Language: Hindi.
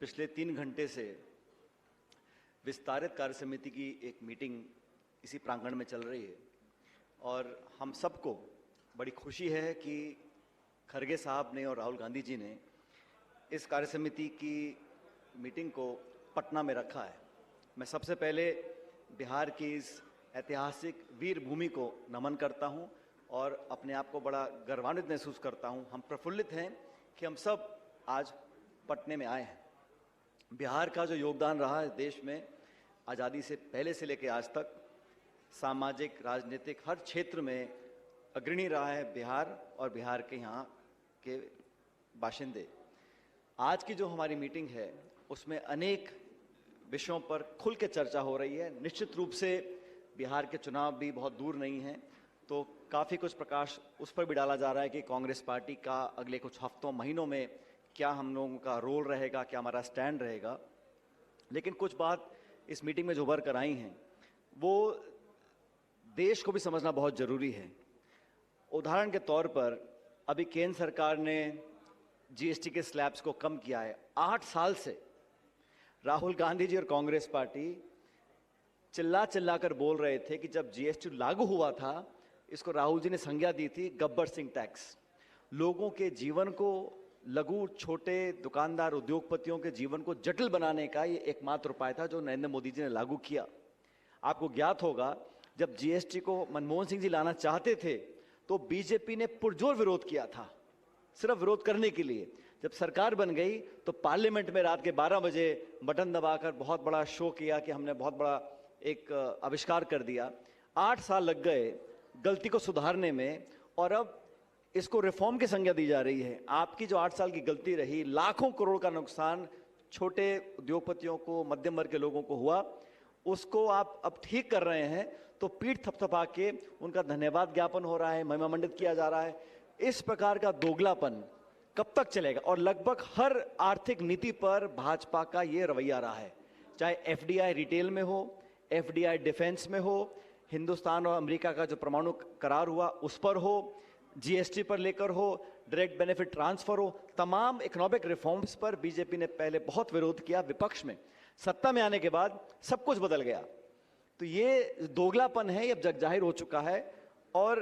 पिछले 3 घंटे से विस्तारित कार्य समिति की एक मीटिंग इसी प्रांगण में चल रही है और हम सबको बड़ी खुशी है कि खरगे साहब ने और राहुल गांधी जी ने इस कार्य समिति की मीटिंग को पटना में रखा है। मैं सबसे पहले बिहार की इस ऐतिहासिक वीर भूमि को नमन करता हूं और अपने आप को बड़ा गर्वान्वित महसूस करता हूं। हम प्रफुल्लित हैं कि हम सब आज पटने में आए हैं। बिहार का जो योगदान रहा है देश में आज़ादी से पहले से लेकर आज तक, सामाजिक राजनीतिक हर क्षेत्र में अग्रणी रहा है बिहार और बिहार के यहाँ के बाशिंदे। आज की जो हमारी मीटिंग है उसमें अनेक विषयों पर खुल के चर्चा हो रही है। निश्चित रूप से बिहार के चुनाव भी बहुत दूर नहीं हैं, तो काफ़ी कुछ प्रकाश उस पर भी डाला जा रहा है कि कांग्रेस पार्टी का अगले कुछ हफ्तों महीनों में क्या हम लोगों का रोल रहेगा, क्या हमारा स्टैंड रहेगा। लेकिन कुछ बात इस मीटिंग में जो उभर कर आई हैं वो देश को भी समझना बहुत ज़रूरी है। उदाहरण के तौर पर अभी केंद्र सरकार ने जीएसटी के स्लैब्स को कम किया है। 8 साल से राहुल गांधी जी और कांग्रेस पार्टी चिल्ला चिल्ला कर बोल रहे थे कि जब जीएसटी लागू हुआ था, इसको राहुल जी ने संज्ञा दी थी गब्बर सिंह टैक्स। लोगों के जीवन को, लघु छोटे दुकानदार उद्योगपतियों के जीवन को जटिल बनाने का ये एकमात्र उपाय था जो नरेंद्र मोदी जी ने लागू किया। आपको ज्ञात होगा जब जीएसटी को मनमोहन सिंह जी लाना चाहते थे तो बीजेपी ने पुरजोर विरोध किया था, सिर्फ विरोध करने के लिए। जब सरकार बन गई तो पार्लियामेंट में रात के 12 बजे बटन दबाकर बहुत बड़ा शो किया कि हमने बहुत बड़ा एक आविष्कार कर दिया। 8 साल लग गए गलती को सुधारने में और अब इसको रिफॉर्म की संज्ञा दी जा रही है। आपकी जो 8 साल की गलती रही, लाखों करोड़ का नुकसान छोटे उद्योगपतियों को, मध्यम वर्ग के लोगों को हुआ, उसको आप अब ठीक कर रहे हैं तो पीठ थपथपा के उनका धन्यवाद ज्ञापन हो रहा है, महिमा मंडित किया जा रहा है। इस प्रकार का दोगलापन कब तक चलेगा? और लगभग हर आर्थिक नीति पर भाजपा का ये रवैया रहा है, चाहे एफडीआई रिटेल में हो, एफडीआई डिफेंस में हो, हिंदुस्तान और अमेरिका का जो परमाणु करार हुआ उस पर हो, जीएसटी पर लेकर हो, डायरेक्ट बेनिफिट ट्रांसफर हो, तमाम इकोनॉमिक रिफॉर्म्स पर बीजेपी ने पहले बहुत विरोध किया विपक्ष में। सत्ता में आने के बाद सब कुछ बदल गया। तो ये दोगलापन है, ये अब जग जाहिर हो चुका है और